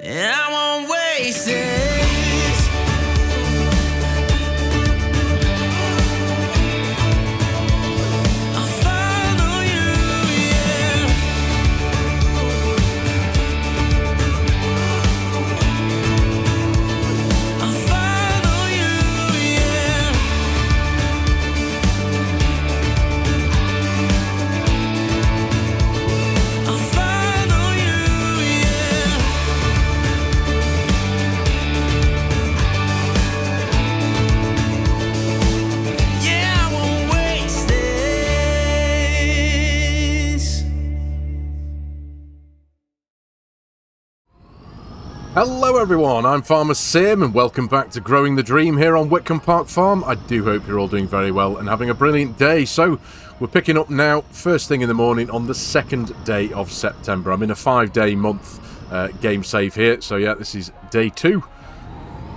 and I won't waste it. Hello everyone, I'm FARMERSIM and welcome back to Growing the Dream here on Witcombe Park Farm. I do hope you're all doing very well and having a brilliant day. So, we're picking up now, first thing in the morning on the 2nd day of September. I'm in a 5-day month game save here, so yeah, this is day 2.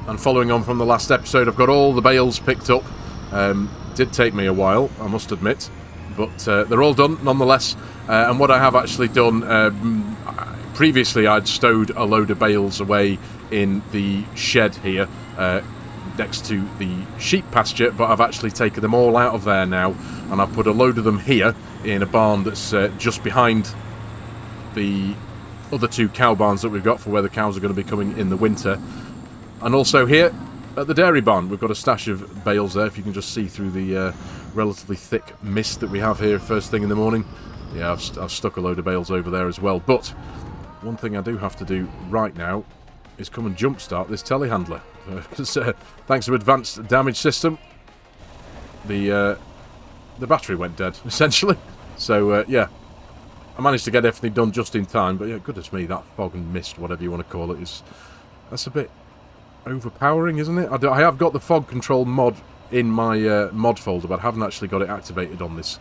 And following on from the last episode, I've got all the bales picked up. Did take me a while, I must admit, but they're all done nonetheless. And what I have actually done... previously, I'd stowed a load of bales away in the shed here next to the sheep pasture, but I've actually taken them all out of there now, and I've put a load of them here in a barn that's just behind the other 2 cow barns that we've got for where the cows are going to be coming in the winter. And also here at the dairy barn, we've got a stash of bales there, if you can just see through the relatively thick mist that we have here first thing in the morning. Yeah, I've stuck a load of bales over there as well, but... one thing I do have to do right now is come and jumpstart this telehandler. Because thanks to advanced damage system, the battery went dead, essentially. So, yeah, I managed to get everything done just in time. But, yeah, goodness me, that fog and mist, whatever you want to call it, that's a bit overpowering, isn't it? I have got the fog control mod in my mod folder, but I haven't actually got it activated on this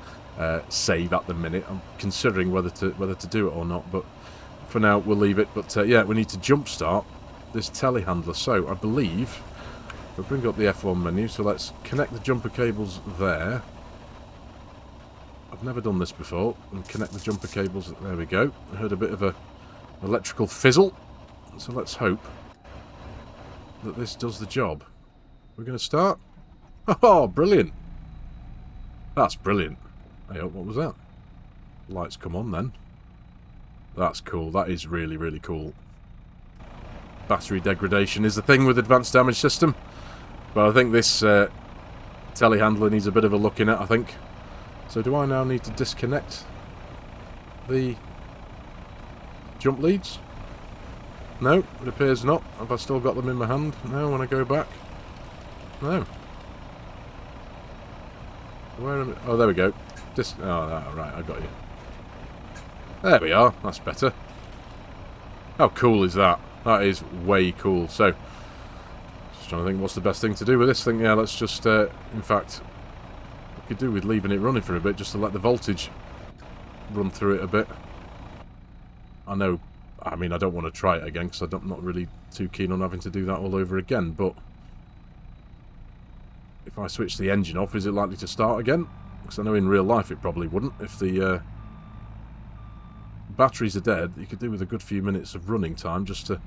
save at the minute. I'm considering whether to do it or not, but... for now, we'll leave it, but yeah, we need to jumpstart this telehandler. So, I believe, we'll bring up the F1 menu, so let's connect the jumper cables there. I've never done this before, and connect the jumper cables, there we go. I heard a bit of a electrical fizzle, so let's hope that this does the job. We're going to start. Oh, brilliant. That's brilliant. Hey, what was that? Lights come on then. That's cool. That is really, really cool. Battery degradation is the thing with advanced damage system. But I think this telehandler needs a bit of a look in it, I think. So do I now need to disconnect the jump leads? No, it appears not. Have I still got them in my hand? No, when I go back? No. Where am I? Oh, there we go. Oh, right, I got you. There we are, that's better. How cool is that? That is way cool. So, just trying to think what's the best thing to do with this thing. Yeah, let's just, in fact, we could do with leaving it running for a bit, just to let the voltage run through it a bit. I know, I mean, I don't want to try it again, because I'm not really too keen on having to do that all over again, but if I switch the engine off, is it likely to start again? Because I know in real life it probably wouldn't, if the... batteries are dead. You could do with a good few minutes of running time just to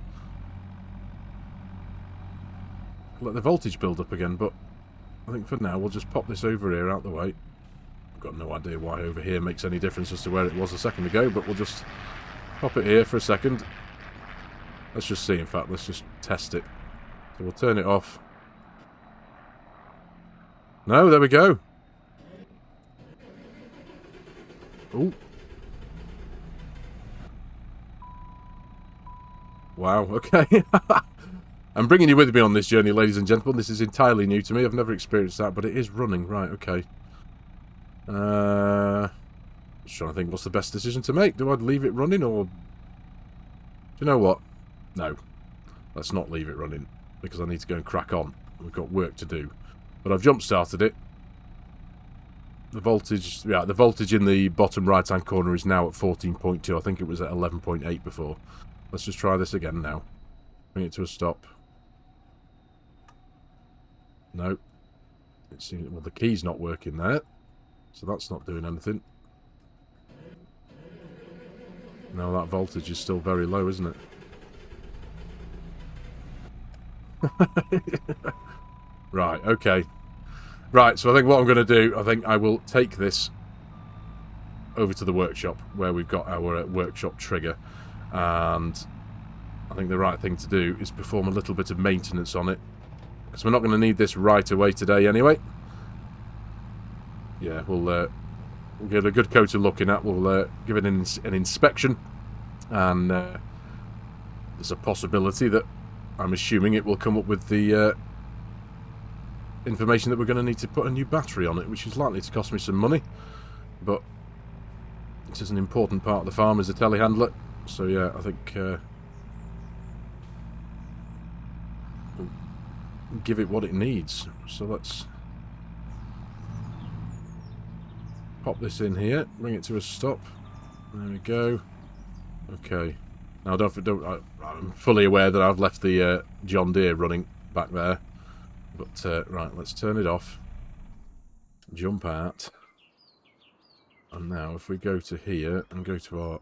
let the voltage build up again, but I think for now we'll just pop this over here out the way. I've got no idea why over here makes any difference as to where it was a second ago, but we'll just pop it here for a second. Let's just see, in fact, let's just test it. So we'll turn it off. No, there we go. Ooh. Wow, okay. I'm bringing you with me on this journey, ladies and gentlemen. This is entirely new to me. I've never experienced that, but it is running. Right, okay. Just trying to think what's the best decision to make. Do I leave it running, or... do you know what? No. Let's not leave it running, because I need to go and crack on. We've got work to do. But I've jump-started it. The voltage... yeah, the voltage in the bottom right-hand corner is now at 14.2. I think it was at 11.8 before. Let's just try this again now. Bring it to a stop. No. It seems, well, the key's not working there. So that's not doing anything. No, that voltage is still very low, isn't it? Right, okay. Right, so I think what I'm going to do, I think I will take this over to the workshop where we've got our workshop trigger, and I think the right thing to do is perform a little bit of maintenance on it, because we're not going to need this right away today anyway. Yeah, we'll give it a good coat of looking at. We'll give it an inspection, and there's a possibility that I'm assuming it will come up with the information that we're going to need to put a new battery on it, which is likely to cost me some money, but this is an important part of the farm, is a telehandler. So yeah, I think we'll give it what it needs. So let's pop this in here, bring it to a stop. There we go. Okay. Now I'm fully aware that I've left the John Deere running back there. But, right, let's turn it off. Jump out. And now, if we go to here and go to our...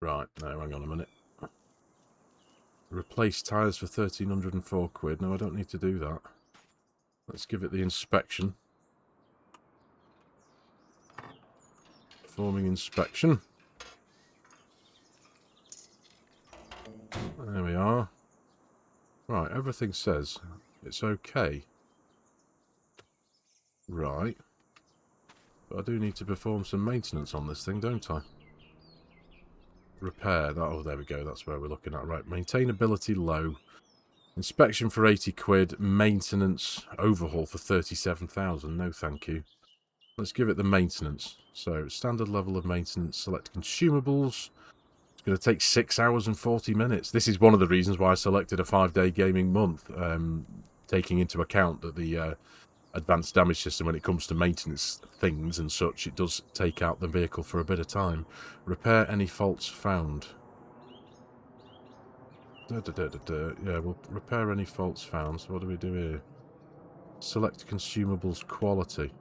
Right, no, hang on a minute. Replace tyres for 1,304 quid. No, I don't need to do that. Let's give it the inspection. Performing inspection. There we are. Right, everything says it's okay. Right. But I do need to perform some maintenance on this thing, don't I? Repair. Oh, there we go. That's where we're looking at. Right. Maintainability low. Inspection for 80 quid. Maintenance overhaul for 37,000. No, thank you. Let's give it the maintenance. So, standard level of maintenance. Select consumables. It's going to take 6 hours and 40 minutes. This is one of the reasons why I selected a 5-day gaming month, taking into account that the advanced damage system, when it comes to maintenance things and such, it does take out the vehicle for a bit of time. Repair any faults found. Yeah, we'll repair any faults found. So what do we do here? Select consumables quality.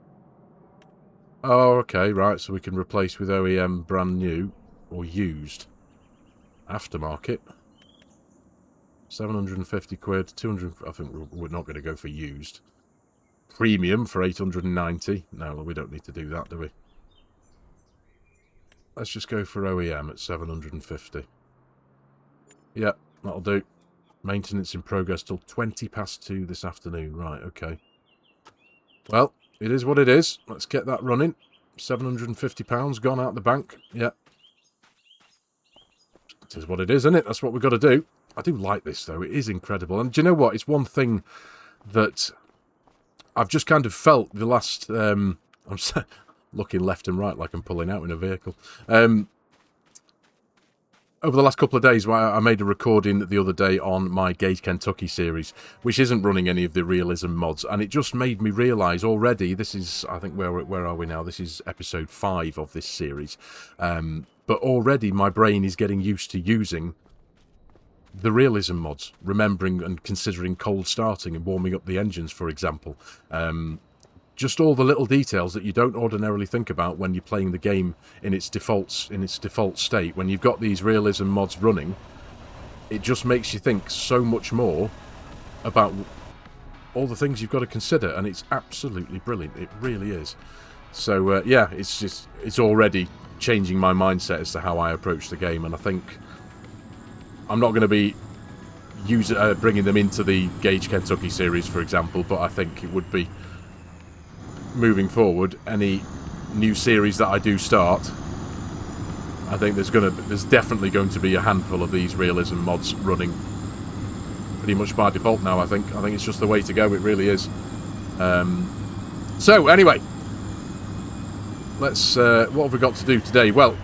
Oh, okay, right. So we can replace with OEM brand new or used. Aftermarket. 750 quid. 200. I think we're not going to go for used. Premium for 890. No, we don't need to do that, do we? Let's just go for OEM at 750. Yep, that'll do. Maintenance in progress till 20 past 2 this afternoon. Right, okay. Well, it is what it is. Let's get that running. £750 gone out the bank. Yep. It is what it is, isn't it? That's what we've got to do. I do like this, though. It is incredible. And do you know what? It's one thing that I've just kind of felt the last... I'm looking left and right like I'm pulling out in a vehicle. Over the last couple of days, I made a recording the other day on my Gage Kentucky series, which isn't running any of the realism mods, and it just made me realise already, this is, I think, where are we now? This is episode 5 of this series. But already my brain is getting used to using the realism mods, remembering and considering cold starting and warming up the engines, for example. Just all the little details that you don't ordinarily think about when you're playing the game in its default state. When you've got these realism mods running, it just makes you think so much more about all the things you've got to consider, and it's absolutely brilliant. It really is. So yeah, it's already changing my mindset as to how I approach the game, and I think I'm not going to be bringing them into the Gage Kentucky series, for example, but I think it would be, moving forward, any new series that I do start, I think there's definitely going to be a handful of these realism mods running pretty much by default now. I think it's just the way to go. It really is. So anyway, let's what have we got to do today? Well,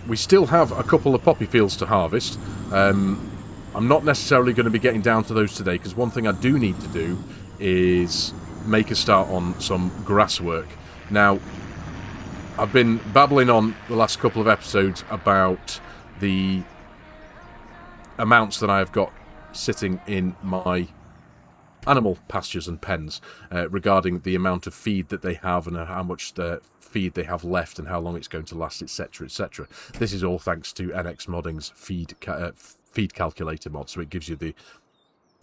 we still have a couple of poppy fields to harvest. I'm not necessarily going to be getting down to those today, because one thing I do need to do is make a start on some grass work. Now, I've been babbling on the last couple of episodes about the amounts that I've got sitting in my animal pastures and pens regarding the amount of feed that they have and how much feed they have left and how long it's going to last, etc., etc. This is all thanks to NX Modding's feed calculator mod, so it gives you the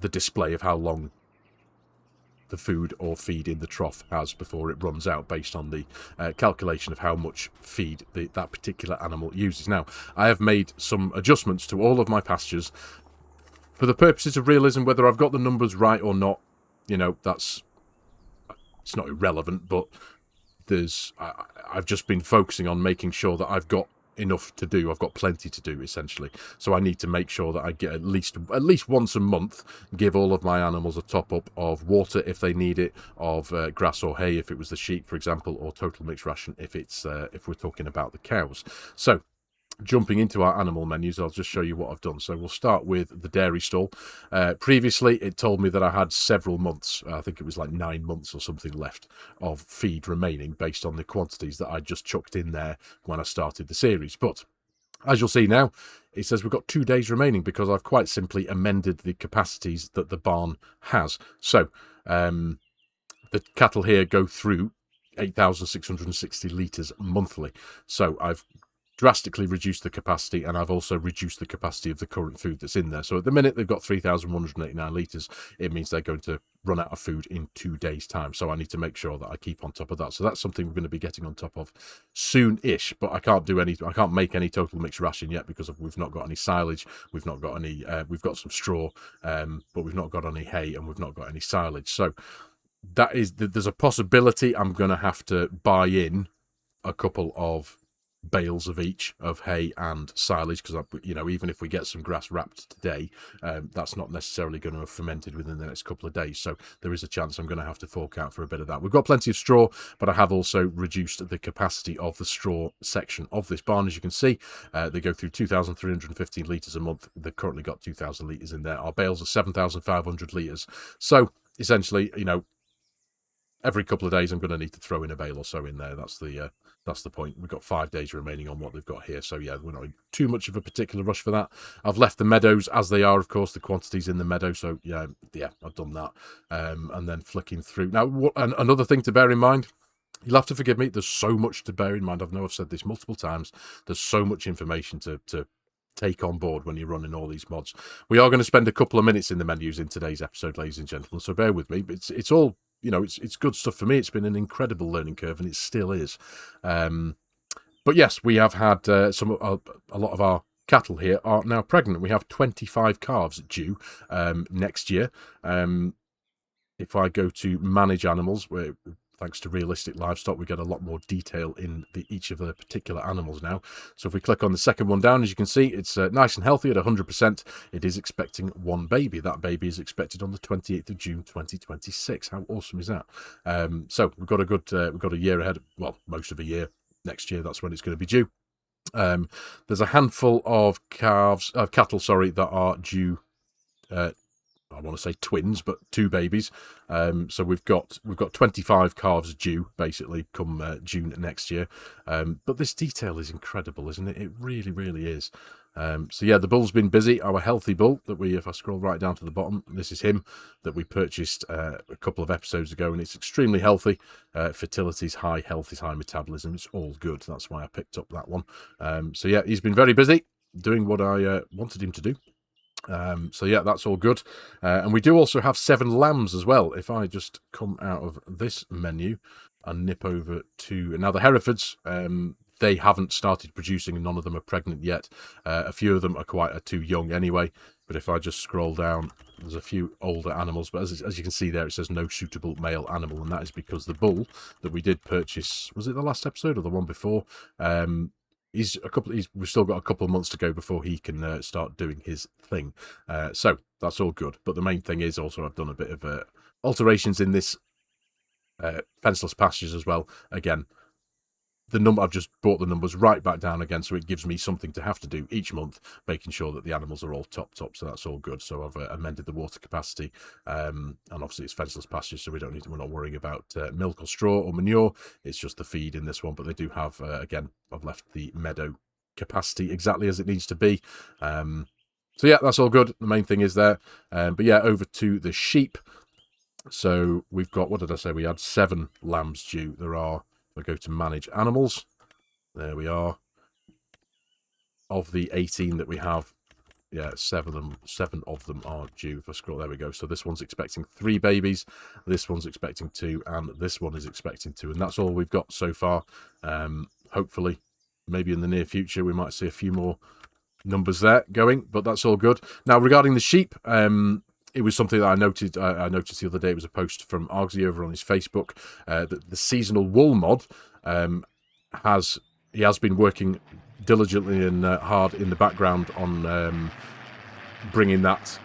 display of how long the food or feed in the trough has before it runs out, based on the calculation of how much feed that particular animal uses. Now, I have made some adjustments to all of my pastures for the purposes of realism. Whether I've got the numbers right or not, you know, it's not irrelevant, but I've just been focusing on making sure that I've got enough to do. I've got plenty to do, essentially. So I need to make sure that I get at least once a month, give all of my animals a top up of water if they need it, of grass or hay if it was the sheep, for example, or total mixed ration if we're talking about the cows. So jumping into our animal menus, I'll just show you what I've done. So we'll start with the dairy stall. Previously, it told me that I had several months, I think it was like 9 months or something left of feed remaining, based on the quantities that I just chucked in there when I started the series. But as you'll see now, it says we've got 2 days remaining, because I've quite simply amended the capacities that the barn has. So the cattle here go through 8,660 litres monthly. So I've drastically reduced the capacity, and I've also reduced the capacity of the current food that's in there. So at the minute they've got 3,189 litres. It means they're going to run out of food in 2 days' time. So I need to make sure that I keep on top of that. So that's something we're going to be getting on top of soon-ish. But I can't make any total mixed ration yet, because we've not got any silage. We've not got any. We've got some straw, but we've not got any hay, and we've not got any silage. So there's a possibility I'm going to have to buy in a couple of bales of each, of hay and silage, because, you know, even if we get some grass wrapped today, that's not necessarily going to have fermented within the next couple of days. So there is a chance I'm going to have to fork out for a bit of that. We've got plenty of straw, but I have also reduced the capacity of the straw section of this barn. As you can see, they go through 2,315 litres a month. They've currently got 2,000 litres in there. Our bales are 7,500 litres. So essentially, you know, every couple of days I'm going to need to throw in a bale or so in there. That's the point. We've got 5 days remaining on what they've got here. So yeah, we're not in too much of a particular rush for that. I've left the meadows as they are, of course, the quantities in the meadow. So yeah, I've done that. And then flicking through. Now, another thing to bear in mind, you'll have to forgive me, there's so much to bear in mind. I know I've said this multiple times. There's so much information to take on board when you're running all these mods. We are going to spend a couple of minutes in the menus in today's episode, ladies and gentlemen, so bear with me. It's all, you know, it's good stuff for me. It's been an incredible learning curve, and it still is. But yes, we have had a lot of our cattle here are now pregnant. We have 25 calves due next year. If I go to manage animals, thanks to Realistic Livestock, we get a lot more detail in each of the particular animals now. So if we click on the second one down, as you can see, it's nice and healthy at 100%. It is expecting one baby. That baby is expected on the 28th of June 2026. How awesome is that? So we've got a year ahead. Well, most of a year. Next year, that's when it's going to be due. There's a handful of cattle, that are due. I want to say twins, but 2 babies. So we've got 25 calves due, basically, come June next year. But this detail is incredible, isn't it? It really, really is. So yeah, the bull's been busy. Our healthy bull that if I scroll right down to the bottom, this is him that we purchased a couple of episodes ago, and it's extremely healthy. Fertility's high, health is high, metabolism, it's all good. That's why I picked up that one. So yeah, he's been very busy doing what I wanted him to do. So yeah, that's all good. And we do also have 7 lambs as well. If I just come out of this menu and nip over to now the Herefords, they haven't started producing, and none of them are pregnant yet. A few of them are too young anyway. But if I just scroll down, there's a few older animals. But as you can see there, it says no suitable male animal, and that is because the bull that we did purchase, was it the last episode or the one before? We've still got a couple of months to go before he can start doing his thing. So that's all good. But the main thing is also I've done a bit of alterations in this fenceless pastures as well. Again, I've just brought the numbers right back down again, so it gives me something to have to do each month, making sure that the animals are all top. So that's all good. So I've amended the water capacity, and obviously it's fenceless pastures, so we're not worrying about milk or straw or manure. It's just the feed in this one. But they do have again, I've left the meadow capacity exactly as it needs to be. So yeah, that's all good. The main thing is there. But yeah, over to the sheep. So we've got, what did I say? We had 7 lambs due. There are, if I go to manage animals, there we are. Of the 18 that we have, yeah, 7 of them are due. If I scroll, there we go. So this one's expecting 3 babies, this one's expecting 2, and this one is expecting 2. And that's all we've got so far. Hopefully, maybe in the near future, we might see a few more numbers there going, but that's all good. Now, regarding the sheep, it was something that I noticed the other day. It was a post from Argsy over on his Facebook that the seasonal wool mod has been working diligently and hard in the background on bringing that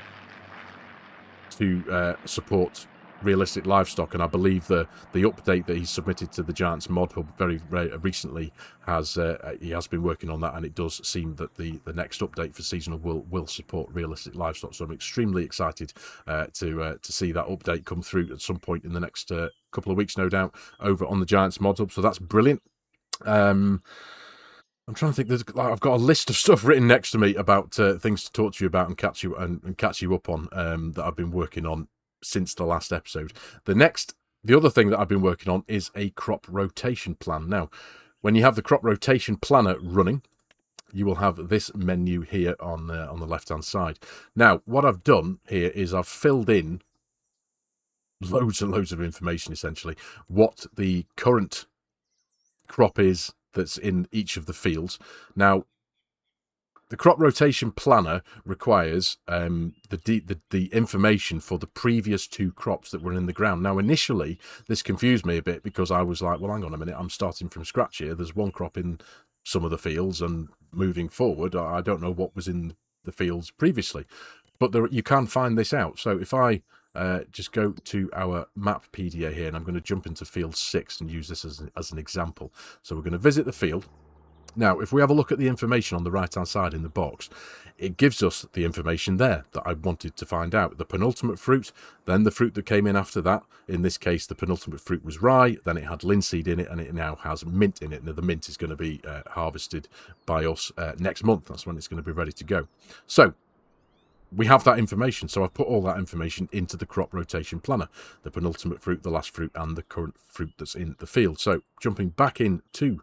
to support realistic livestock, and I believe the update that he submitted to the Giants mod hub very recently has he has been working on that, and it does seem that the next update for seasonal will support realistic livestock. So I'm extremely excited to see that update come through at some point in the next couple of weeks, no doubt, over on the Giants mod hub. So that's brilliant. I'm trying to think. I've got a list of stuff written next to me about things to talk to you about and catch you up on that I've been working on since the last episode. The other thing that I've been working on is a crop rotation plan. Now, when you have the crop rotation planner running, you will have this menu here on the left-hand side. Now, what I've done here is I've filled in loads and loads of information, essentially, what the current crop is that's in each of the fields. Now, the crop rotation planner requires the information for the previous 2 crops that were in the ground. Now, initially, this confused me a bit because I was like, well, hang on a minute, I'm starting from scratch here. There's 1 crop in some of the fields, and moving forward, I don't know what was in the fields previously. But you can find this out. So if I just go to our map PDA here, and I'm going to jump into field 6 and use this as an example. So we're going to visit the field. Now, if we have a look at the information on the right-hand side in the box, it gives us the information there that I wanted to find out. The penultimate fruit, then the fruit that came in after that. In this case, the penultimate fruit was rye, then it had linseed in it, and it now has mint in it. Now, the mint is going to be harvested by us next month. That's when it's going to be ready to go. So, we have that information, so I've put all that information into the crop rotation planner. The penultimate fruit, the last fruit, and the current fruit that's in the field. So, jumping back into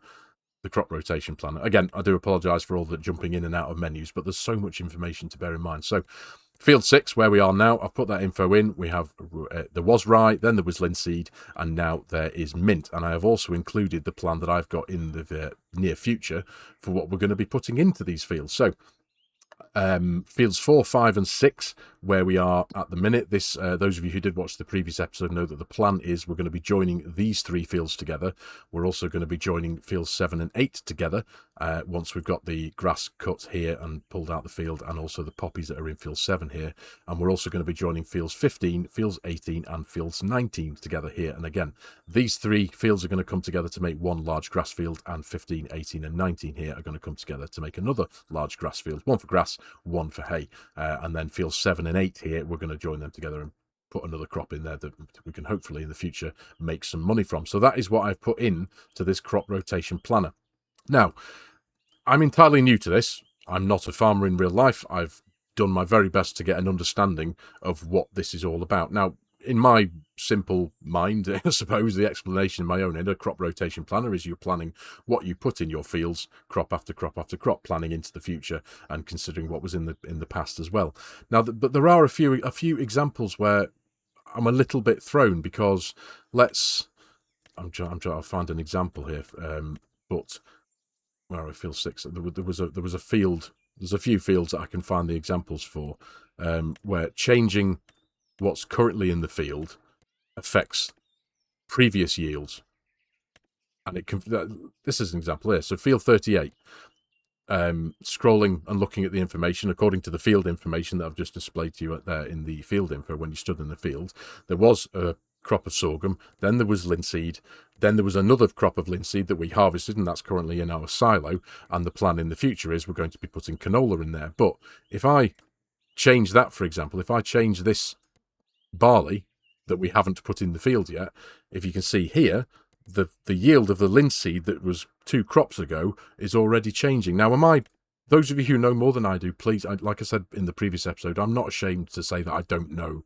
the crop rotation planner. Again, I do apologise for all the jumping in and out of menus, but there's so much information to bear in mind. So, field 6, where we are now, I've put that info in. We have, there was rye, then there was linseed, and now there is mint. And I have also included the plan that I've got in the near future for what we're going to be putting into these fields. So, fields 4, 5 and 6, where we are at the minute. This those of you who did watch the previous episode know that the plan is we're going to be joining these 3 fields together. We're also going to be joining fields 7 and 8 together once we've got the grass cut here and pulled out the field, and also the poppies that are in field 7 here. And we're also going to be joining fields 15, fields 18 and fields 19 together here. And again, these 3 fields are going to come together to make one large grass field, and 15, 18 and 19 here are going to come together to make another large grass field, one for grass, one for hay. And then fields 7 and 8 here, we're going to join them together and put another crop in there that we can hopefully in the future make some money from. So that is what I've put in to this crop rotation planner. Now, I'm entirely new to this. I'm not a farmer in real life. I've done my very best to get an understanding of what this is all about. Now, in my simple mind, I suppose the explanation in my own head, a crop rotation planner is you're planning what you put in your fields, crop after crop after crop, planning into the future and considering what was in the past as well. Now, but there are a few examples where I'm a little bit thrown, because I'm trying to find an example here, but where I feel 6, there was a field. There's a few fields that I can find the examples for where changing what's currently in the field affects previous yields, and it can. This is an example here. So field 38. Scrolling and looking at the information according to the field information that I've just displayed to you there in the field info. When you stood in the field, there was a crop of sorghum, then there was linseed, then there was another crop of linseed that we harvested, and that's currently in our silo, and the plan in the future is we're going to be putting canola in there. But if I change that, for example, if I change this barley that we haven't put in the field yet, if you can see here, the yield of the linseed that was 2 crops ago is already changing. Now, am I those of you who know more than I do, please, like I said in the previous episode, I'm not ashamed to say that I don't know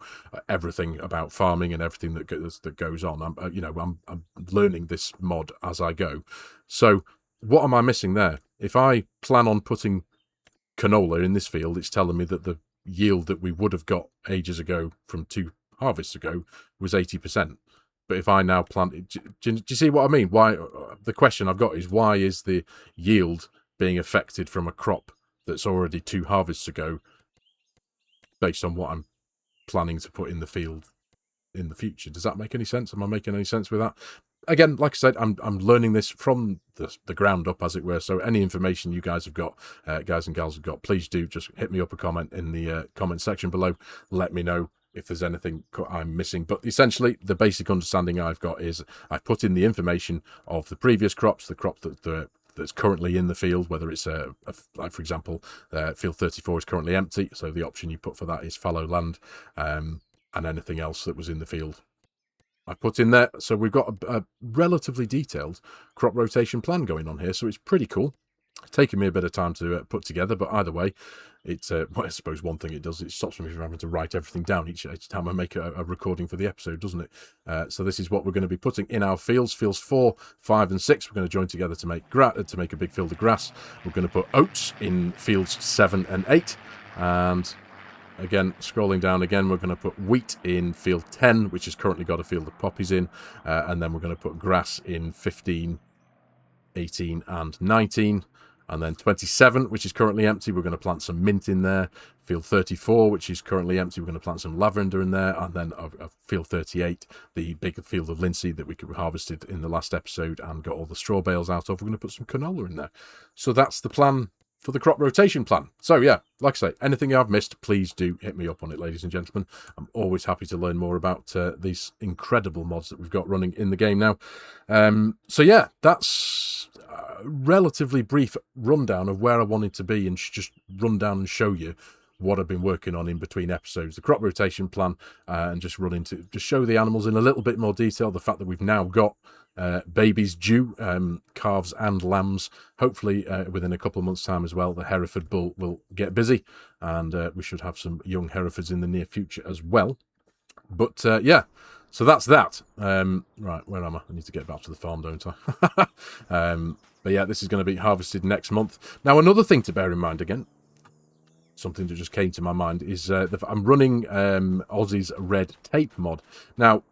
everything about farming and everything that goes on. I'm learning this mod as I go. So what am I missing there? If I plan on putting canola in this field, it's telling me that the yield that we would have got ages ago from 2 harvests ago was 80%. But if I now plant it, do you see what I mean? Why? The question I've got is, why is the yield being affected from a crop that's already 2 harvests ago based on what I'm planning to put in the field in the future? Does that make any sense? Am I making any sense with that? Again, like I said, I'm learning this from the ground up, as it were. So any information you guys have got, guys and gals have got, please do just hit me up a comment in the comment section below. Let me know if there's anything I'm missing. But essentially, the basic understanding I've got is I put in the information of the previous crops, the crop that's currently in the field, whether it's like, for example, field 34 is currently empty, so the option you put for that is fallow land, and anything else that was in the field I put in there. So we've got a relatively detailed crop rotation plan going on here, so it's pretty cool. It's taken me a bit of time to put together, but either way, it's well, I suppose one thing it does, it stops me from having to write everything down each time I make a recording for the episode, doesn't it? So this is what we're going to be putting in our fields. Fields 4, 5 and 6 we're going to join together to make a big field of grass. We're going to put oats in fields 7 and 8, and again, scrolling down again, we're going to put wheat in field 10, which has currently got a field of poppies in, and then we're going to put grass in 15, 18 and 19. And then 27, which is currently empty, we're going to plant some mint in there. Field 34, which is currently empty, we're going to plant some lavender in there. And then field 38, the big field of linseed that we harvested in the last episode and got all the straw bales out of, we're going to put some canola in there. So that's the plan for the crop rotation plan. So yeah, like I say, anything I've missed, please do hit me up on it, ladies and gentlemen. I'm always happy to learn more about these incredible mods that we've got running in the game now. So yeah, that's a relatively brief rundown of where I wanted to be, and just run down and show you what I've been working on in between episodes, the crop rotation plan, and just show the animals in a little bit more detail. The fact that we've now got babies due, calves and lambs, hopefully within a couple of months' time as well. The Hereford bull will get busy, and we should have some young Herefords in the near future as well. But yeah, so that's that. Right, where am I? I need to get back to the farm, don't I? But yeah, this is going to be harvested next month. Now, another thing to bear in mind, again, something that just came to my mind, is I'm running Aussie's red tape mod. Now,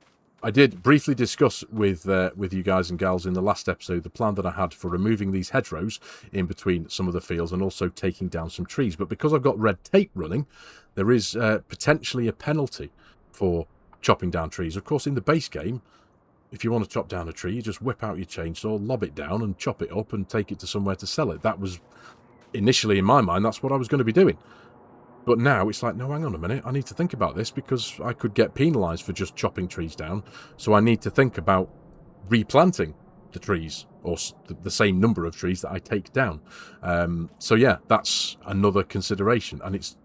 I did briefly discuss with you guys and gals in the last episode the plan that I had for removing these hedgerows in between some of the fields and also taking down some trees. But because I've got red tape running, there is potentially a penalty for chopping down trees. Of course, in the base game, if you want to chop down a tree, you just whip out your chainsaw, lob it down and chop it up and take it to somewhere to sell it. That was initially, in my mind, that's what I was going to be doing. But now it's like, no, hang on a minute, I need to think about this, because I could get penalised for just chopping trees down. So I need to think about replanting the trees, or the same number of trees that I take down. So yeah, that's another consideration. And it's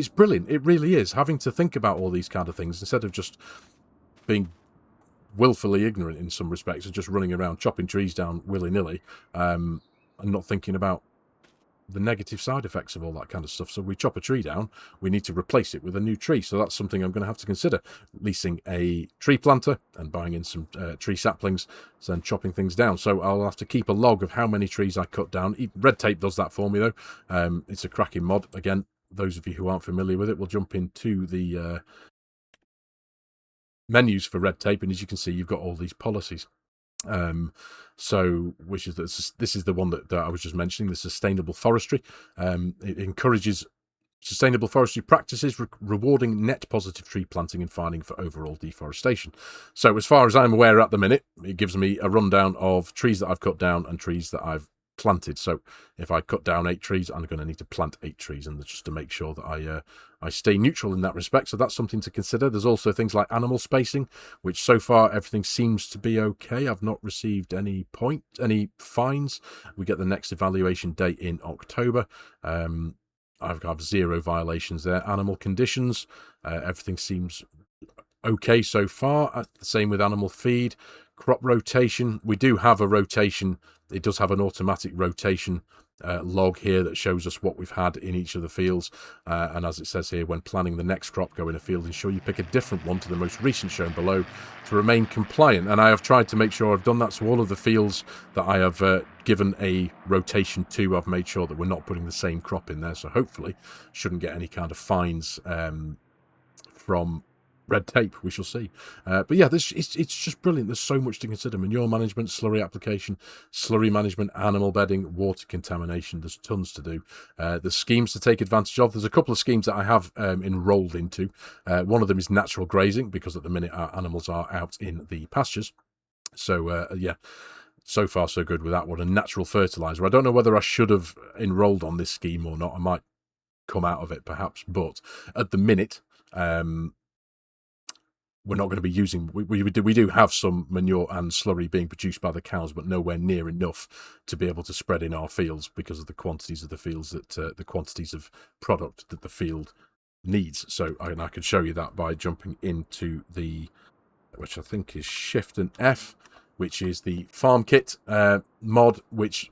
brilliant. It really is, having to think about all these kind of things instead of just being willfully ignorant in some respects and just running around chopping trees down willy-nilly, and not thinking about the negative side effects of all that kind of stuff. So we chop a tree down, we need to replace it with a new tree. So that's something I'm going to have to consider, leasing a tree planter and buying in some tree saplings, then chopping things down. So I'll have to keep a log of how many trees I cut down. Red tape does that for me, though. It's a cracking mod. Again, those of you who aren't familiar with it will jump into the menus for red tape, and as you can see, you've got all these policies. So this is the one that I was just mentioning, the sustainable forestry. It encourages sustainable forestry practices, rewarding net positive tree planting and finding for overall deforestation. So as far as I'm aware at the minute, it gives me a rundown of trees that I've cut down and trees that I've planted. So if I cut down 8 trees, I'm going to need to plant 8 trees, and just to make sure that I stay neutral in that respect. So that's something to consider. There's also things like animal spacing, which so far everything seems to be okay. I've not received any fines. We get the next evaluation date in October. I've got 0 violations there. Animal conditions, everything seems okay so far. The same with animal feed. Crop rotation, we do have a rotation. It does have an automatic rotation log here that shows us what we've had in each of the fields, and as it says here, when planning the next crop, go in a field, ensure you pick a different one to the most recent shown below to remain compliant. And I have tried to make sure I've done that, so all of the fields that I have given a rotation to, I've made sure that we're not putting the same crop in there, so hopefully shouldn't get any kind of fines from red tape. We shall see. But yeah, it's just brilliant. There's so much to consider: manure management, slurry application, slurry management, animal bedding, water contamination. There's tons to do. There's schemes to take advantage of. There's a couple of schemes that I have enrolled into. One of them is natural grazing, because at the minute our animals are out in the pastures. So yeah, so far so good with that one. And natural fertilizer, I don't know whether I should have enrolled on this scheme or not. I might come out of it perhaps, but at the minute we're not going to be using, we do have some manure and slurry being produced by the cows, but nowhere near enough to be able to spread in our fields because of the quantities of the fields that the quantities of product that the field needs. So I can show you that by jumping into the, which I think is Shift and F, which is the farm kit mod, which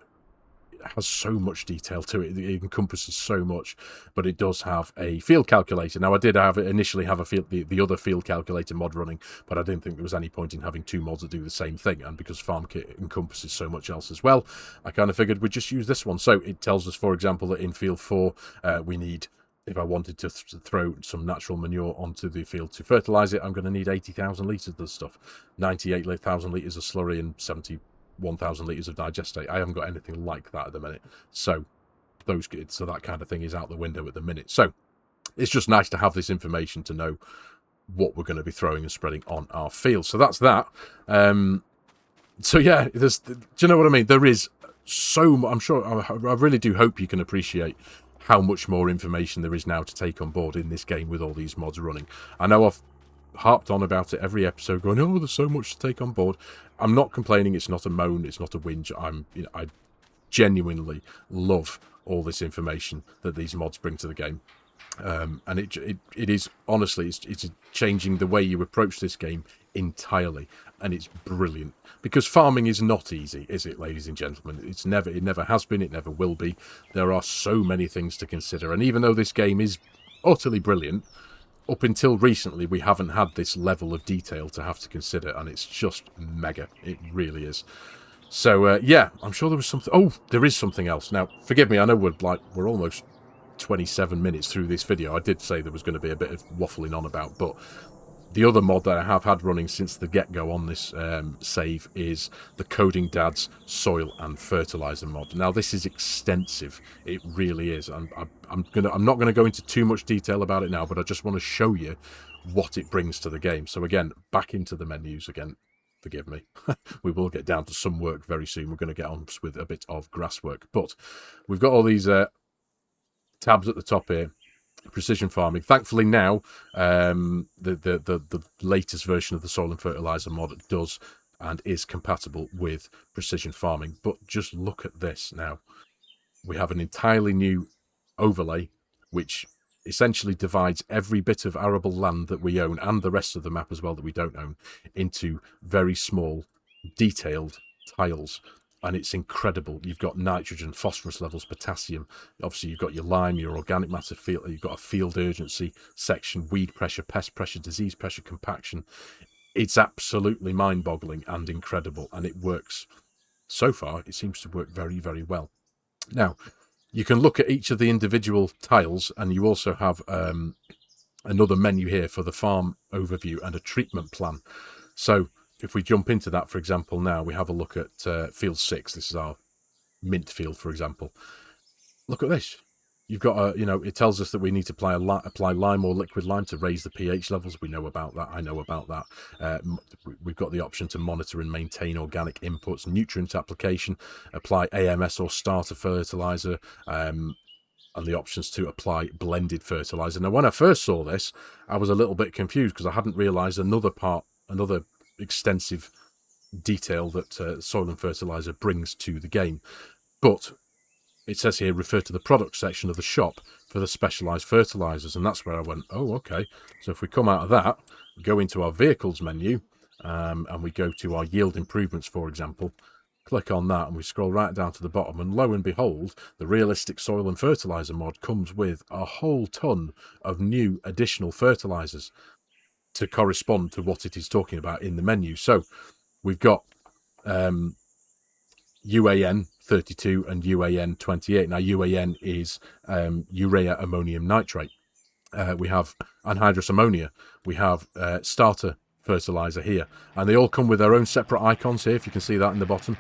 has so much detail to it. It encompasses so much, but it does have a field calculator. Now, I did initially have the other field calculator mod running, but I didn't think there was any point in having two mods that do the same thing. And because farm kit encompasses so much else as well, I kind of figured we'd just use this one. So it tells us, for example, that in field 4 we need, if I wanted to throw some natural manure onto the field to fertilize it, I'm going to need 80,000 litres of this stuff, 98,000 litres of slurry and 71,000 litres of digestate. I haven't got anything like that at the minute. So that kind of thing is out the window at the minute. So it's just nice to have this information to know what we're going to be throwing and spreading on our field. So that's that. So yeah, do you know what I mean? There is so much. I'm sure, I really do hope you can appreciate how much more information there is now to take on board in this game with all these mods running. I know I've harped on about it every episode, going, oh, there's so much to take on board. I'm not complaining. It's not a moan. It's not a whinge. I genuinely love all this information that these mods bring to the game. And it is, honestly, it's changing the way you approach this game entirely, and it's brilliant, because farming is not easy, is it, ladies and gentlemen? It never has been, it never will be. There are so many things to consider, and even though this game is utterly brilliant, up until recently we haven't had this level of detail to have to consider, and it's just mega. It really is. So yeah, I'm sure there was something. Oh, there is something else. Now, forgive me, I know we're almost 27 minutes through this video. I did say there was going to be a bit of waffling on about, but the other mod that I have had running since the get-go on this save is the Coding Dad's Soil and Fertilizer mod. Now, this is extensive. It really is. I'm not going to go into too much detail about it now, but I just want to show you what it brings to the game. So again, back into the menus again. Forgive me. We will get down to some work very soon. We're going to get on with a bit of grass work, but we've got all these tabs at the top here. Precision farming. Thankfully now, the latest version of the soil and fertilizer mod does and is compatible with precision farming. But just look at this now. We have an entirely new overlay, which essentially divides every bit of arable land that we own, and the rest of the map as well that we don't own, into very small, detailed tiles. And it's incredible. You've got nitrogen, phosphorus levels, potassium. Obviously, you've got your lime, your organic matter field. You've got a field urgency section, weed pressure, pest pressure, disease pressure, compaction. It's absolutely mind-boggling and incredible. And it works. So far, it seems to work very, very well. Now, you can look at each of the individual tiles, and you also have another menu here for the farm overview and a treatment plan. So if we jump into that, for example, now we have a look at field 6. This is our mint field, for example. Look at this. You've got it tells us that we need to apply lime or liquid lime to raise the pH levels. We know about that. I know about that. We've got the option to monitor and maintain organic inputs, nutrient application, apply AMS or starter fertilizer, and the options to apply blended fertilizer. Now, when I first saw this, I was a little bit confused because I hadn't realized another extensive detail that soil and fertilizer brings to the game. But it says here, refer to the product section of the shop for the specialized fertilizers, and that's where I went, oh, okay. So if we come out of that, go into our vehicles menu, and we go to our yield improvements, for example, click on that and we scroll right down to the bottom, and lo and behold, the Realistic Soil and Fertiliser mod comes with a whole ton of new additional fertilizers to correspond to what it is talking about in the menu. So we've got UAN 32 and UAN 28. Now UAN is urea ammonium nitrate. We have anhydrous ammonia. We have starter fertilizer here, and they all come with their own separate icons here, if you can see that in the bottom.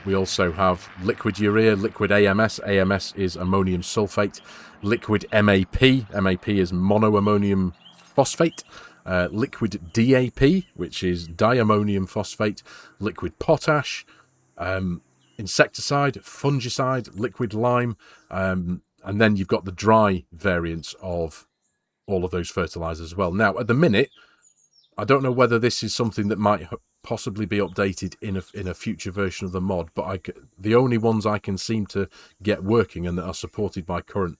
We also have liquid urea, liquid AMS. AMS is ammonium sulfate. Liquid MAP. MAP is monoammonium phosphate. Liquid DAP, which is diammonium phosphate. Liquid potash. Insecticide, fungicide, liquid lime. And then you've got the dry variants of all of those fertilizers as well. Now, at the minute, I don't know whether this is something that might possibly be updated in a future version of the mod, but the only ones I can seem to get working and that are supported by current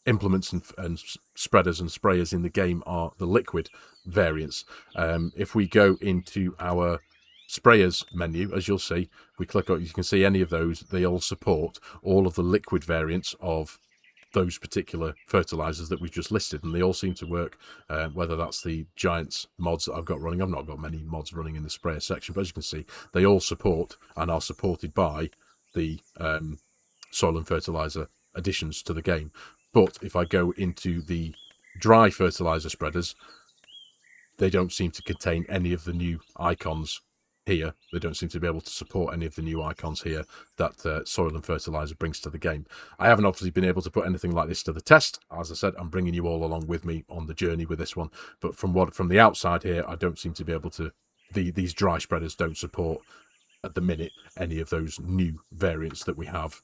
implements and spreaders and sprayers in the game are the liquid variants. If we go into our sprayers menu, as you'll see, we click on, you can see any of those, they all support all of the liquid variants of those particular fertilizers that we've just listed, and they all seem to work, whether that's the Giants mods that I've got running. I've not got many mods running in the sprayer section, but as you can see, they all support and are supported by the soil and fertilizer additions to the game. But if I go into the dry fertilizer spreaders, they don't seem to contain any of the new icons here. They don't seem to be able to support any of the new icons here that soil and fertilizer brings to the game. I haven't obviously been able to put anything like this to the test. As I said, I'm bringing you all along with me on the journey with this one, but from the outside here, I don't seem to be able to, these dry spreaders don't support at the minute any of those new variants that we have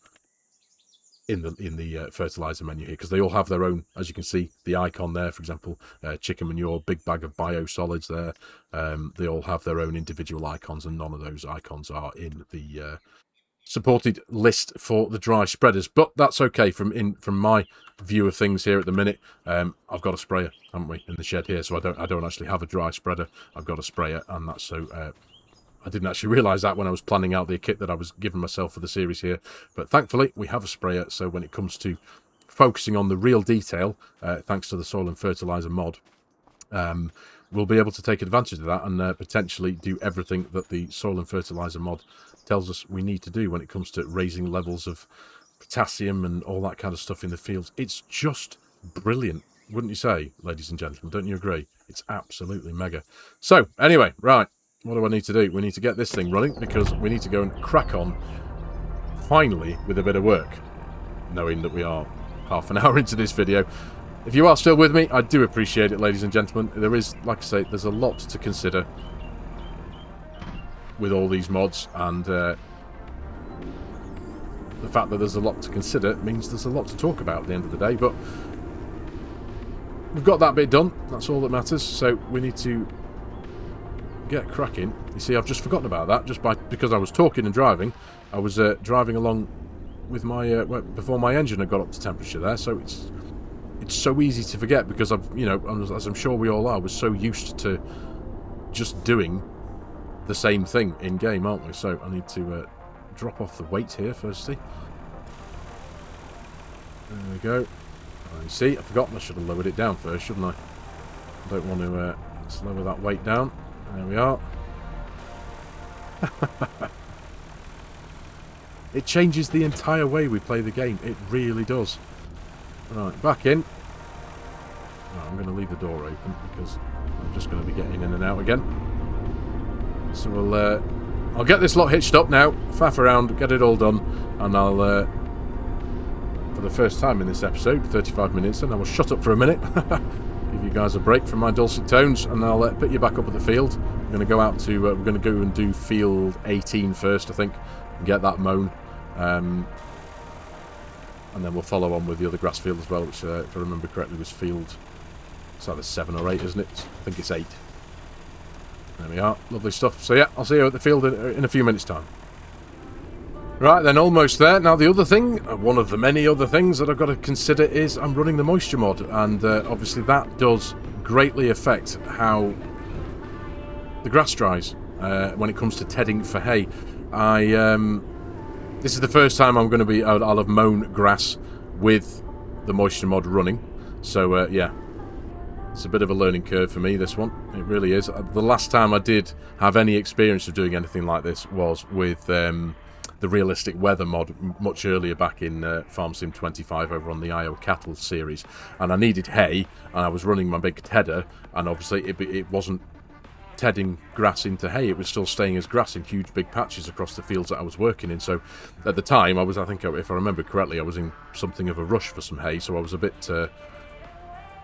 in the fertilizer menu here, because they all have their own, as you can see, the icon there, for example, chicken manure, big bag of biosolids there. They all have their own individual icons, and none of those icons are in the supported list for the dry spreaders. But that's okay from my view of things here at the minute. I've got a sprayer, haven't we, in the shed here, so I don't actually have a dry spreader. I've got a sprayer, and that's so I didn't actually realise that when I was planning out the kit that I was giving myself for the series here. But thankfully, we have a sprayer, so when it comes to focusing on the real detail, thanks to the soil and fertilizer mod, we'll be able to take advantage of that and potentially do everything that the soil and fertilizer mod tells us we need to do when it comes to raising levels of potassium and all that kind of stuff in the fields. It's just brilliant, wouldn't you say, ladies and gentlemen? Don't you agree? It's absolutely mega. So, anyway, right. What do I need to do? We need to get this thing running, because we need to go and crack on, finally, with a bit of work, knowing that we are half an hour into this video. If you are still with me, I do appreciate it, ladies and gentlemen. There is, like I say, there's a lot to consider with all these mods, and the fact that there's a lot to consider means there's a lot to talk about at the end of the day, but we've got that bit done. That's all that matters, so we need to get cracking. You see, I've just forgotten about that, because I was talking and driving. I was driving along with my before my engine had got up to temperature there, so it's so easy to forget, because I've, you know, as I'm sure we all are, we're so used to just doing the same thing in game, aren't we? So I need to drop off the weight here firstly. There we go. You see, I forgot I should have lowered it down first, shouldn't I? I don't want to let's lower that weight down. There we are. It changes the entire way we play the game. It really does. Right, back in. Right, I'm going to leave the door open, because I'm just going to be getting in and out again. So I'll get this lot hitched up now, faff around, get it all done, and I'll, for the first time in this episode, 35 minutes, and I will shut up for a minute. Give you guys a break from my dulcet tones, and I'll pick you back up at the field. I'm going to go out to, we're going to go and do field 18 first, I think, and get that mown. And then we'll follow on with the other grass field as well, which, if I remember correctly, was field, it's either 7 or 8, isn't it? I think it's 8. There we are, lovely stuff. So yeah, I'll see you at the field in a few minutes' time. Right then, almost there. Now the other thing, one of the many other things that I've got to consider is I'm running the moisture mod, and obviously that does greatly affect how the grass dries when it comes to tedding for hay. This is the first time I'm going to be... I'll have mown grass with the moisture mod running. So, yeah. It's a bit of a learning curve for me, this one. It really is. The last time I did have any experience of doing anything like this was with the Realistic Weather mod much earlier back in FARMERSIM 25 over on the IO Cattle series. And I needed hay, and I was running my big tedder, and obviously it wasn't tedding grass into hay. It was still staying as grass in huge big patches across the fields that I was working in. So at the time, I think if I remember correctly, I was in something of a rush for some hay, so I was a bit...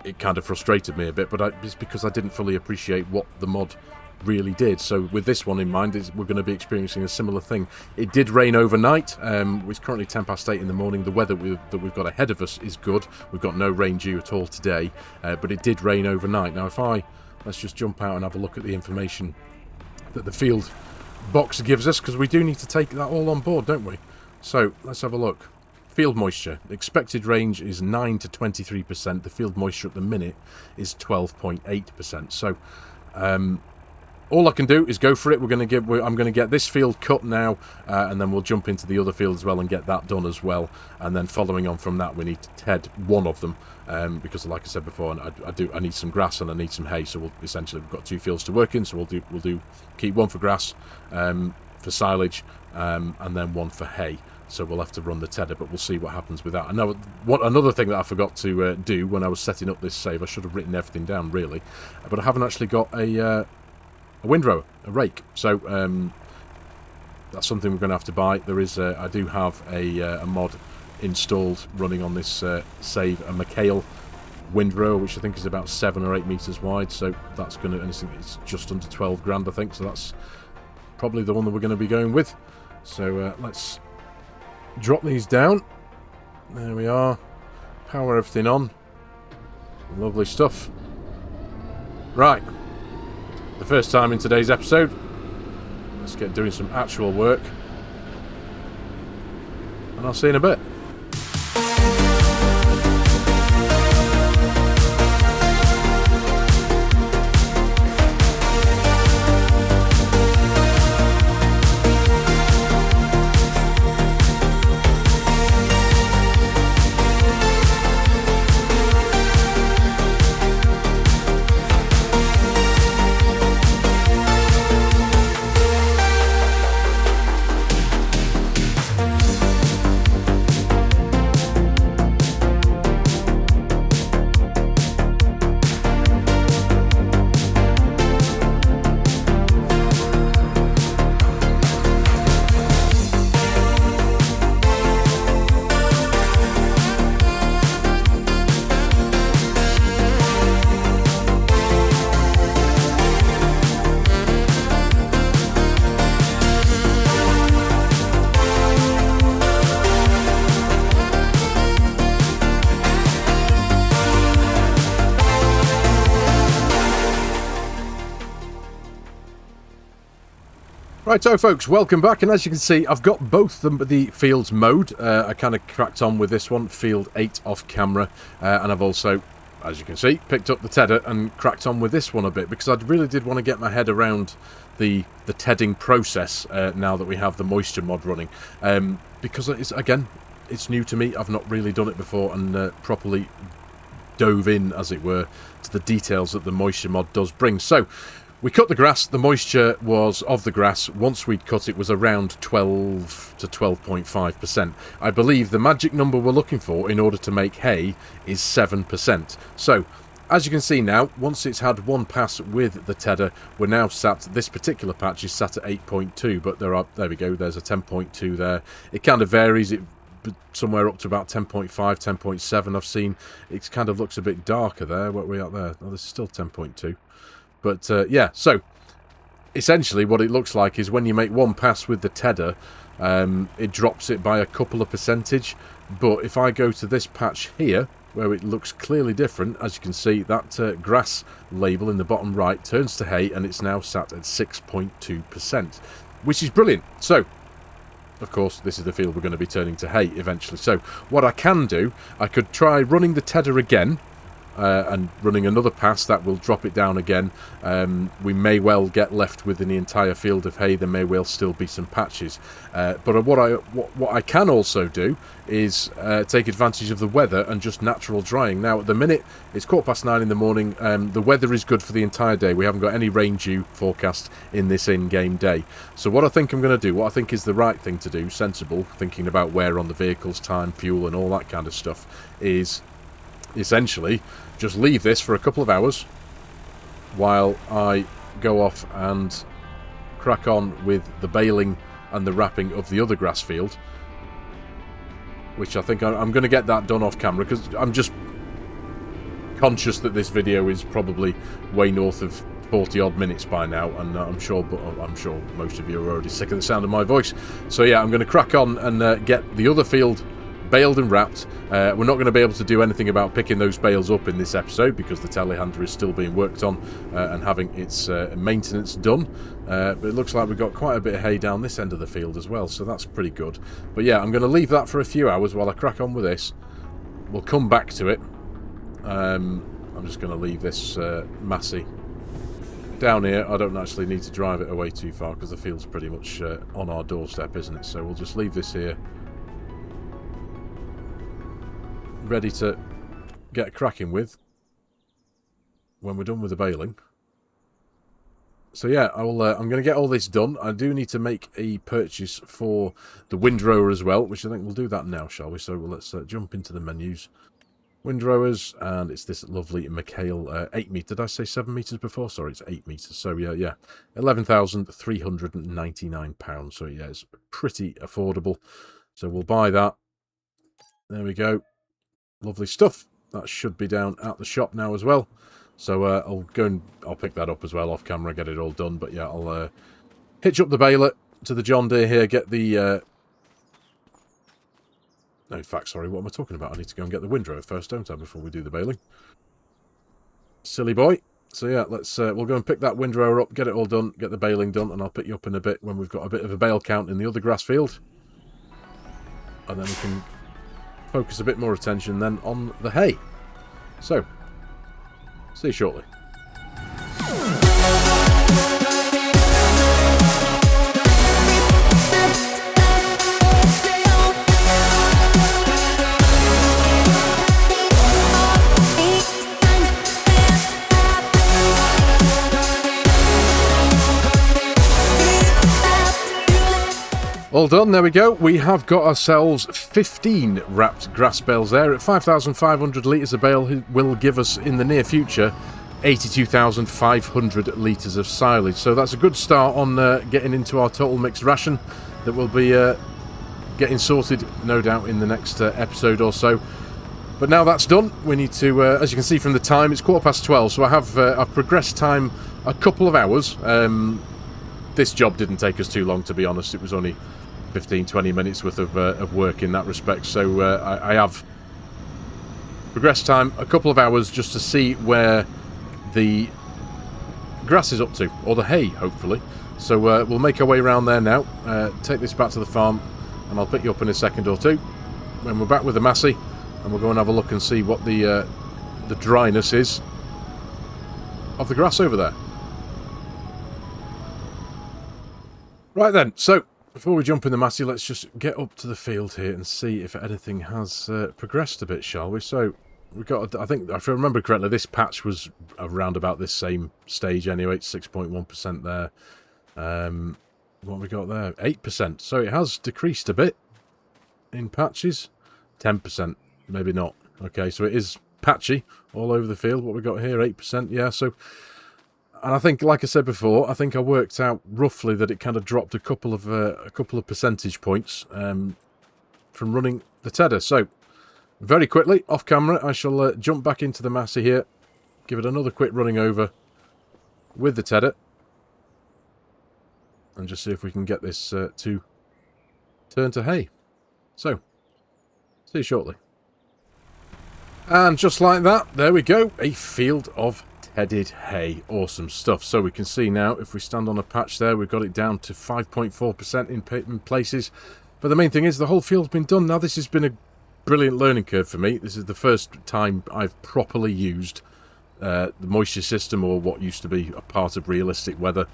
it kind of frustrated me a bit, but it's because I didn't fully appreciate what the mod really did. So with this one in mind, we're going to be experiencing a similar thing. It did rain overnight. It's currently 8:10 in the morning. The weather that we've got ahead of us is good. We've got no rain due at all today, but it did rain overnight. Now, let's just jump out and have a look at the information that the field box gives us, because we do need to take that all on board, don't we? So let's have a look. Field moisture. Expected range is 9 to 23%. The field moisture at the minute is 12.8%. So all I can do is go for it. I'm going to get this field cut now, and then we'll jump into the other field as well and get that done as well. And then following on from that, we need to ted one of them, because like I said before, I need some grass and I need some hay. So we've got 2 fields to work in. So we'll keep one for grass, for silage, and then one for hay. So we'll have to run the tedder, but we'll see what happens with that. And now, another thing that I forgot to do when I was setting up this save, I should have written everything down, really, but I haven't actually got a windrower, a rake. So that's something we're going to have to buy. I do have a mod installed running on this save, a McHale windrower, which I think is about 7 or 8 meters wide. So that's going to, and it's just under 12 grand, I think. So that's probably the one that we're going to be going with. So let's drop these down. There we are. Power everything on. Lovely stuff. Right. The first time in today's episode. Let's get doing some actual work. And I'll see you in a bit. Righto folks, welcome back, and as you can see I've got both the fields mowed. I kind of cracked on with this one, field 8 off camera, and I've also, as you can see, picked up the tedder and cracked on with this one a bit, because I really did want to get my head around the tedding process now that we have the moisture mod running, because it's new to me. I've not really done it before and properly dove in, as it were, to the details that the moisture mod does bring. So we cut the grass. The moisture was of the grass, once we'd cut it, was around 12 to 12.5%. I believe the magic number we're looking for in order to make hay is 7%. So, as you can see now, once it's had one pass with the tedder, we're now sat, this particular patch is sat at 8.2, but there we go, there's a 10.2 there. It kind of varies, somewhere up to about 10.5, 10.7 I've seen. It kind of looks a bit darker there. What are we at there? Oh, this is still 10.2. But yeah, so essentially what it looks like is when you make one pass with the tedder, it drops it by a couple of percentage. But if I go to this patch here, where it looks clearly different, as you can see, that grass label in the bottom right turns to hay, and it's now sat at 6.2%, which is brilliant. So, of course, this is the field we're going to be turning to hay eventually. So what I can do, I could try running the tedder again, and running another pass, that will drop it down again. We may well get left with an entire field of hay. There may well still be some patches. But what I can also do is take advantage of the weather and just natural drying. Now, at the minute, it's 9:15 in the morning. The weather is good for the entire day. We haven't got any rain due forecast in this in-game day. So what I think I'm going to do, what I think is the right thing to do, sensible, thinking about wear on the vehicles, time, fuel, and all that kind of stuff, is essentially just leave this for a couple of hours while I go off and crack on with the baling and the wrapping of the other grass field, which I think I'm going to get that done off camera, because I'm just conscious that this video is probably way north of 40 odd minutes by now, and I'm sure most of you are already sick of the sound of my voice. So yeah, I'm going to crack on and get the other field baled and wrapped. We're not going to be able to do anything about picking those bales up in this episode because the telehandler is still being worked on and having its maintenance done. But it looks like we've got quite a bit of hay down this end of the field as well, so that's pretty good. But yeah, I'm going to leave that for a few hours while I crack on with this. We'll come back to it. I'm just going to leave this Massey down here. I don't actually need to drive it away too far because the field's pretty much on our doorstep, isn't it? So we'll just leave this here, ready to get cracking with when we're done with the baling. So yeah, I'm going to get all this done. I do need to make a purchase for the windrower as well, which I think we'll do that now, shall we? So let's jump into the menus. Windrowers, and it's this lovely McHale 8 metre. Did I say 7 metres before? Sorry, it's 8 metres. So yeah, £11,399. So yeah, it's pretty affordable. So we'll buy that. There we go. Lovely stuff. That should be down at the shop now as well. So I'll pick that up as well off camera, get it all done. But yeah, I'll hitch up the baler to the John Deere here, get the... No, in fact, sorry, what am I talking about? I need to go and get the windrower first, don't I, before we do the baling. Silly boy. So yeah, we'll go and pick that windrower up, get it all done, get the baling done, and I'll pick you up in a bit when we've got a bit of a bale count in the other grass field. And then we can focus a bit more attention then on the hay. So, see you shortly. All done, there we go. We have got ourselves 15 wrapped grass bales there at 5,500 litres a bale. Will give us in the near future 82,500 litres of silage. So that's a good start on getting into our total mixed ration that will be getting sorted, no doubt, in the next episode or so. But now that's done, we need to, as you can see from the time, it's 12:15, so I have I've progressed time a couple of hours. This job didn't take us too long, to be honest. It was only 15-20 minutes worth of work in that respect. So I have progressed time a couple of hours just to see where the grass is up to, or the hay, hopefully. So we'll make our way around there now, take this back to the farm, and I'll pick you up in a second or two when we're back with the Massey, and we'll go and have a look and see what the dryness is of the grass over there. Right then, so before we jump in the Massey, let's just get up to the field here and see if anything has progressed a bit, shall we? So we've got, I think, if I remember correctly, this patch was around about this same stage anyway. It's 6.1% there. What have we got there? 8%. So it has decreased a bit in patches. 10%, maybe not. Okay, so it is patchy all over the field. What we got here, 8%. Yeah, so... And I think, like I said before, I think I worked out roughly that it kind of dropped a couple of percentage points from running the tedder. So, very quickly, off camera, I shall jump back into the Massey here, give it another quick running over with the tedder, and just see if we can get this to turn to hay. So, see you shortly. And just like that, there we go, a field of headed hay. Awesome stuff. So we can see now, if we stand on a patch there, we've got it down to 5.4% in places. But the main thing is the whole field's been done. Now this has been brilliant learning curve for me. This is the first time I've properly used the moisture system, or what used to be a part of realistic weather,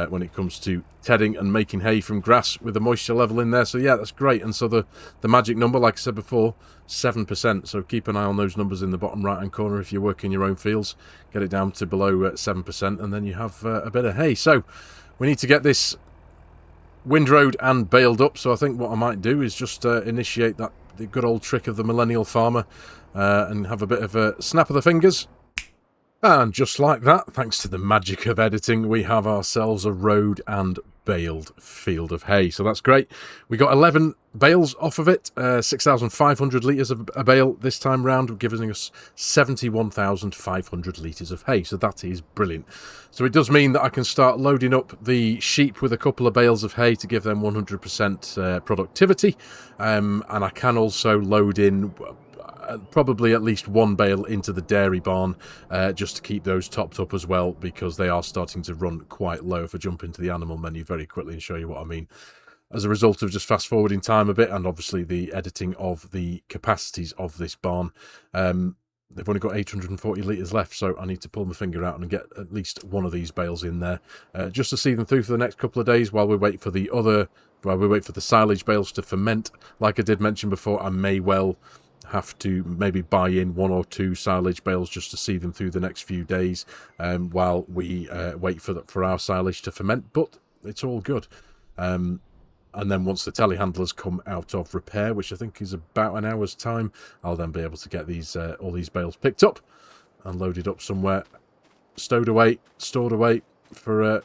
when it comes to tedding and making hay from grass with the moisture level in there. So yeah, that's great. And so the magic number, like I said before, 7%. So keep an eye on those numbers in the bottom right hand corner if you're working your own fields. Get it down to below 7%, and then you have a bit of hay. So we need to get this windrowed and baled up. So I think what I might do is just initiate the good old trick of the millennial farmer, and have a bit of a snap of the fingers. And just like that, thanks to the magic of editing, we have ourselves a rowed and baled field of hay. So that's great. We got 11 bales off of it, 6,500 litres of a bale this time round, giving us 71,500 litres of hay. So that is brilliant. So it does mean that I can start loading up the sheep with a couple of bales of hay to give them 100% productivity. And I can also load in probably at least one bale into the dairy barn, just to keep those topped up as well, because they are starting to run quite low. If I jump into the animal menu very quickly and show you what I mean, as a result of just fast forwarding time a bit, and obviously the editing of the capacities of this barn, they've only got 840 litres left, so I need to pull my finger out and get at least one of these bales in there, just to see them through for the next couple of days while we wait for the silage bales to ferment. Like I did mention before, I may well have to maybe buy in 1 or 2 silage bales just to see them through the next few days, while we wait for our silage to ferment. But it's all good. And then once the telehandlers come out of repair, which I think is about an hour's time, I'll then be able to get these all these bales picked up and loaded up somewhere, stowed away, stored away for a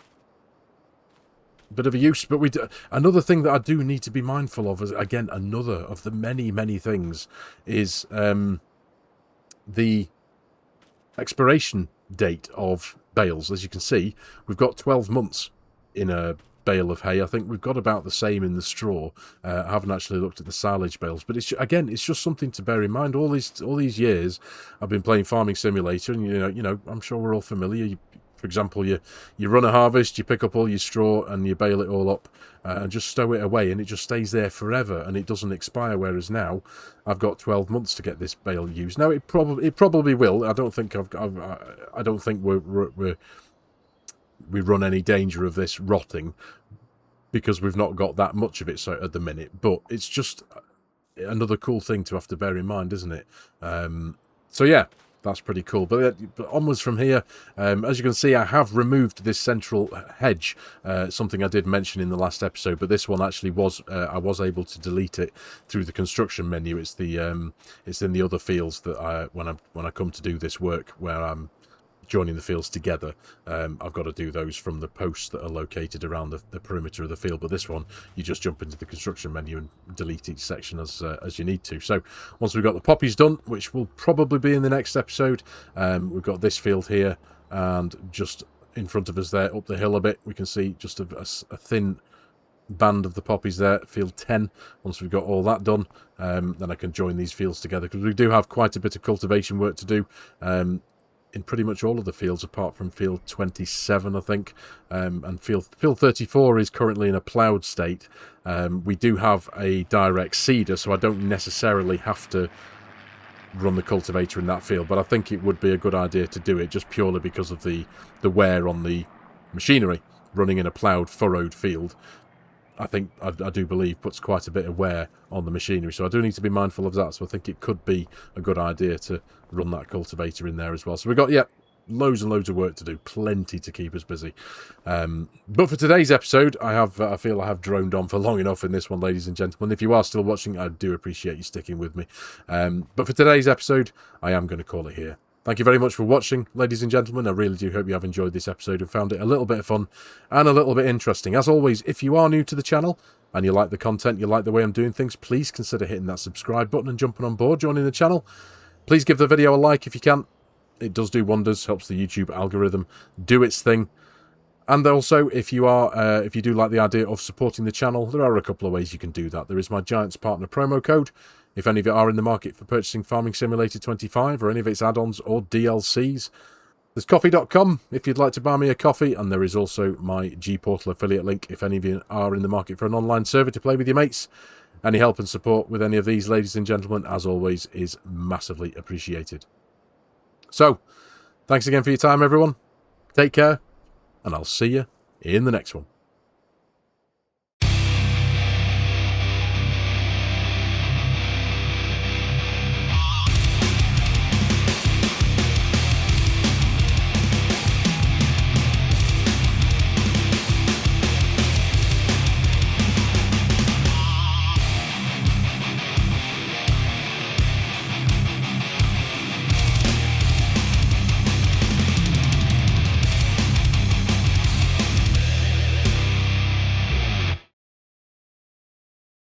bit of a use. But another thing that I do need to be mindful of, is again another of the many things, is the expiration date of bales. As you can see, we've got 12 months in a bale of hay. I think we've got about the same in the straw. I haven't actually looked at the silage bales, but it's just something to bear in mind. All these years I've been playing Farming Simulator, and you know I'm sure we're all familiar. For example, you run a harvest, you pick up all your straw and you bale it all up, and just stow it away, and it just stays there forever and it doesn't expire. Whereas now I've got 12 months to get this bale used. Now it probably will. I don't think we run any danger of this rotting, because we've not got that much of it so at the minute. But it's just another cool thing to have to bear in mind, isn't it? So yeah, that's pretty cool. But onwards from here, as you can see, I have removed this central hedge, something I did mention in the last episode, but this one actually was I was able to delete it through the construction menu. It's in the other fields that when I come to do this work, where I'm joining the fields together, I've got to do those from the posts that are located around the perimeter of the field. But this one, you just jump into the construction menu and delete each section as you need to. So once we've got the poppies done, which will probably be in the next episode, we've got this field here, and just in front of us there, up the hill a bit, we can see just a thin band of the poppies there, field 10. Once we've got all that done, then I can join these fields together, because we do have quite a bit of cultivation work to do in pretty much all of the fields apart from field 27, I think, and field 34 is currently in a ploughed state. We do have a direct seeder, so I don't necessarily have to run the cultivator in that field, but I think it would be a good idea to do it, just purely because of the wear on the machinery. Running in a ploughed, furrowed field, I do believe, puts quite a bit of wear on the machinery, so I do need to be mindful of that. So I think it could be a good idea to run that cultivator in there as well. So we've got, loads and loads of work to do, plenty to keep us busy. But for today's episode, I feel I have droned on for long enough in this one, ladies and gentlemen. If you are still watching, I do appreciate you sticking with me. But for today's episode, I am going to call it here. Thank you very much for watching, ladies and gentlemen. I really do hope you have enjoyed this episode and found it a little bit of fun and a little bit interesting. As always, if you are new to the channel and you like the content, you like the way I'm doing things, please consider hitting that subscribe button and jumping on board, joining the channel. Please give the video a like if you can. It does do wonders, helps the YouTube algorithm do its thing. And also, if you do like the idea of supporting the channel, there are a couple of ways you can do that. There is my Giants Partner promo code. If any of you are in the market for purchasing Farming Simulator 25 or any of its add-ons or DLCs, there's coffee.com if you'd like to buy me a coffee, and there is also my G-Portal affiliate link if any of you are in the market for an online server to play with your mates. Any help and support with any of these, ladies and gentlemen, as always, is massively appreciated. So, thanks again for your time, everyone. Take care, and I'll see you in the next one.